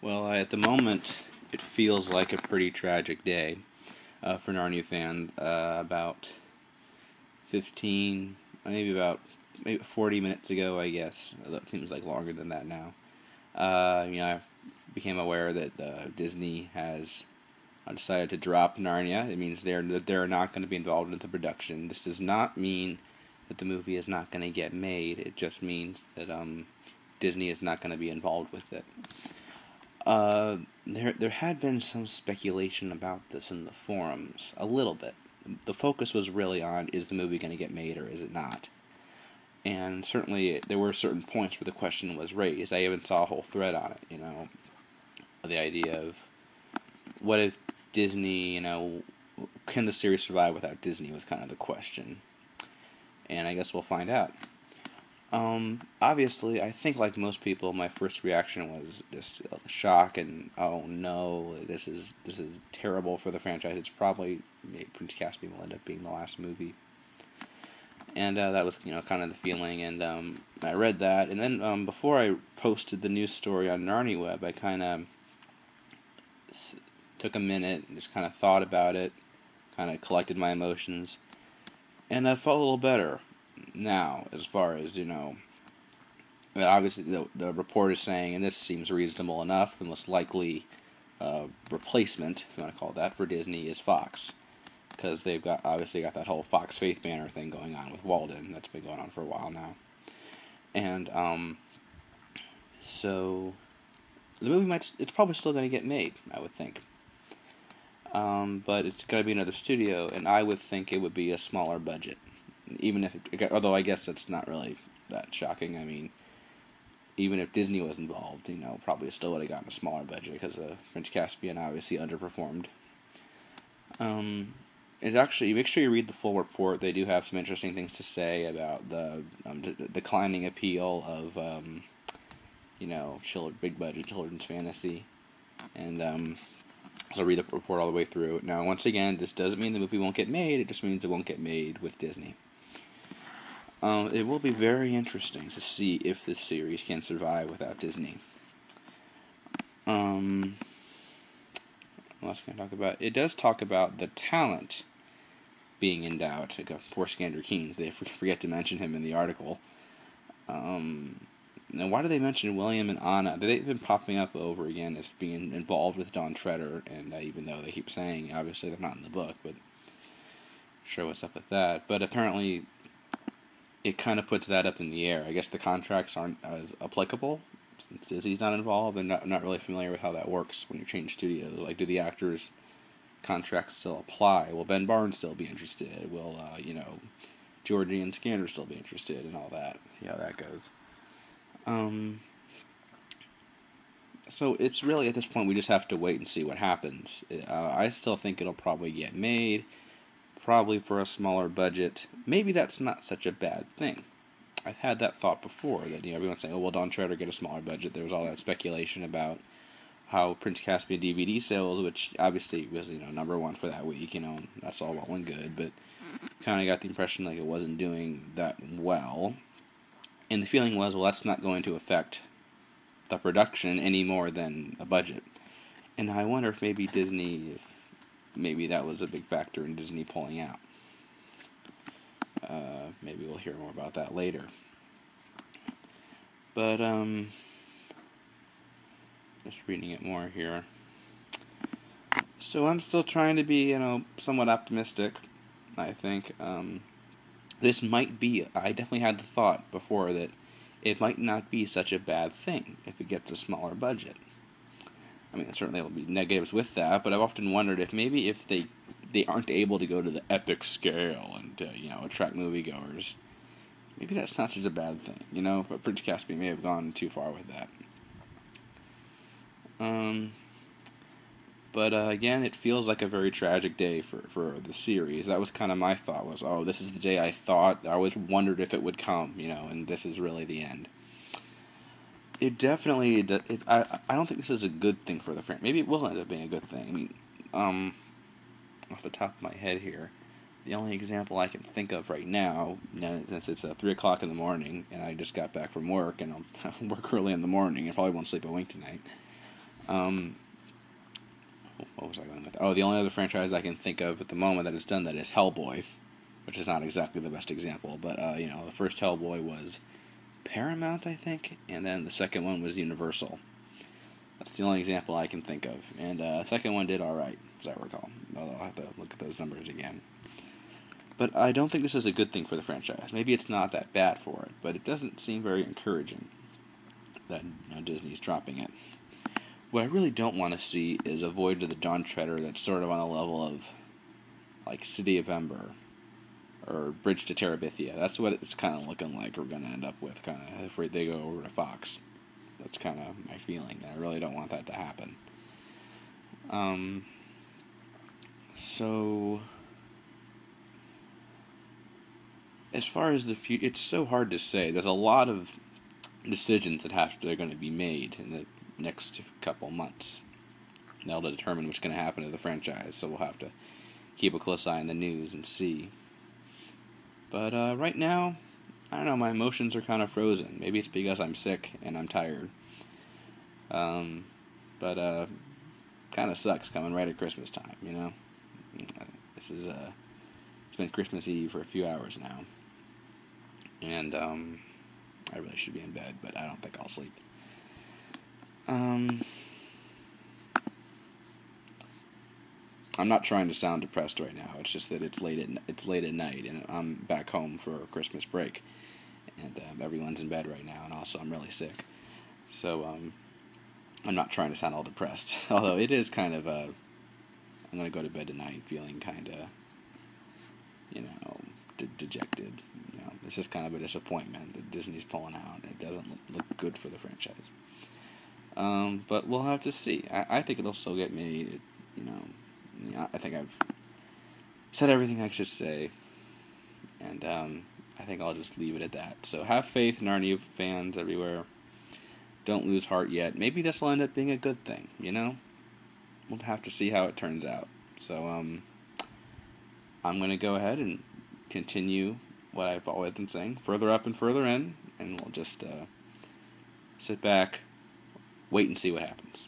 Well, at the moment, it feels like a pretty tragic day for Narnia fans. About 15, maybe 40 minutes ago, I guess. That seems like longer than that now. I became aware that Disney has decided to drop Narnia. It means they're not going to be involved in the production. This does not mean that the movie is not going to get made. It just means that Disney is not going to be involved with it. There had been some speculation about this in the forums, a little bit. The focus was really on, is the movie going to get made or is it not? And certainly there were certain points where the question was raised. I even saw a whole thread on it, the idea of, what if Disney, can the series survive without Disney was kind of the question. And I guess we'll find out. Obviously, I think like most people, my first reaction was just shock and, oh no, this is terrible for the franchise. It's probably, Prince Caspian will end up being the last movie. And that was, kind of the feeling, and I read that, and then before I posted the news story on Narnia Web, I kind of took a minute and just kind of thought about it, kind of collected my emotions, and I felt a little better now, as far as, obviously the report is saying, and this seems reasonable enough, the most likely replacement, if you want to call it that, for Disney is Fox. Because they've obviously got that whole Fox Faith banner thing going on with Walden. That's been going on for a while now. And, so, the movie it's probably still going to get made, I would think. But it's going to be another studio, and I would think it would be a smaller budget. Even if, although I guess that's not really that shocking. I mean, even if Disney was involved, probably still would have gotten a smaller budget, because Prince Caspian obviously underperformed. It's actually, make sure you read the full report. They do have some interesting things to say about the declining appeal of, big budget children's fantasy. And so read the report all the way through. Now, once again, this doesn't mean the movie won't get made. It just means it won't get made with Disney. It will be very interesting to see if this series can survive without Disney. What else can I talk about? It does talk about the talent being in doubt. Like, poor Skander Keynes, they forget to mention him in the article. Now, why do they mention William and Anna? They've been popping up over again as being involved with Don Treader, and even though they keep saying, obviously they're not in the book, but sure, what's up with that. But apparently, it kind of puts that up in the air. I guess the contracts aren't as applicable, since Disney's not involved, and I'm not really familiar with how that works when you change studios. Like, do the actors' contracts still apply? Will Ben Barnes still be interested? Will, Georgie and Skander still be interested, and all that? See how that goes. So it's really, at this point, we just have to wait and see what happens. I still think it'll probably get made, probably for a smaller budget. Maybe that's not such a bad thing. I've had that thought before, that everyone's saying, oh, well, Don Treader get a smaller budget. There was all that speculation about how Prince Caspian DVD sales, which obviously was, number one for that week, and that's all well and good, but kind of got the impression like it wasn't doing that well. And the feeling was, well, that's not going to affect the production any more than a budget. And I wonder if maybe maybe that was a big factor in Disney pulling out. Maybe we'll hear more about that later. But, just reading it more here. So I'm still trying to be, somewhat optimistic, I think. This might be, I definitely had the thought before that it might not be such a bad thing if it gets a smaller budget. I mean, certainly there will be negatives with that, but I've often wondered if maybe if they aren't able to go to the epic scale and, attract moviegoers, maybe that's not such a bad thing, but Prince Caspian may have gone too far with that. But again, it feels like a very tragic day for the series. That was kind of my thought, was, oh, this is the day I always wondered if it would come, and this is really the end. It definitely, I don't think this is a good thing for the franchise. Maybe it will end up being a good thing. I mean, off the top of my head here, the only example I can think of right now, since it's 3 o'clock in the morning, and I just got back from work, and I'll work early in the morning, and probably won't sleep a wink tonight, What was I going with? Oh, the only other franchise I can think of at the moment that has done that is Hellboy, which is not exactly the best example, but the first Hellboy was Paramount, I think, and then the second one was Universal. That's the only example I can think of, and the second one did all right, as I recall. Although I'll have to look at those numbers again. But I don't think this is a good thing for the franchise. Maybe it's not that bad for it, but it doesn't seem very encouraging that Disney's dropping it. What I really don't want to see is a Voyage of the Dawn Treader that's sort of on the level of like City of Ember or Bridge to Terabithia. That's what it's kind of looking like we're going to end up with, kind of, if they go over to Fox. That's kind of my feeling. I really don't want that to happen. So, as far as the future, it's so hard to say. There's a lot of decisions that they're going to be made in the next couple months. That'll determine what's going to happen to the franchise, so we'll have to keep a close eye on the news and see. But right now, I don't know, my emotions are kind of frozen. Maybe it's because I'm sick and I'm tired. But kind of sucks coming right at Christmas time, This is, it's been Christmas Eve for a few hours now. And, I really should be in bed, but I don't think I'll sleep. I'm not trying to sound depressed right now. It's just that it's late at night, and I'm back home for Christmas break, and everyone's in bed right now, and also I'm really sick. So I'm not trying to sound all depressed. Although it is kind of I'm gonna go to bed tonight feeling kind of dejected. It's just kind of a disappointment that Disney's pulling out. It doesn't look good for the franchise. But we'll have to see. I think it'll still get made. I think I've said everything I should say, and I think I'll just leave it at that. So have faith, Narnia fans everywhere. Don't lose heart yet. Maybe this will end up being a good thing, We'll have to see how it turns out. So I'm going to go ahead and continue what I've always been saying, further up and further in, and we'll just sit back, wait and see what happens.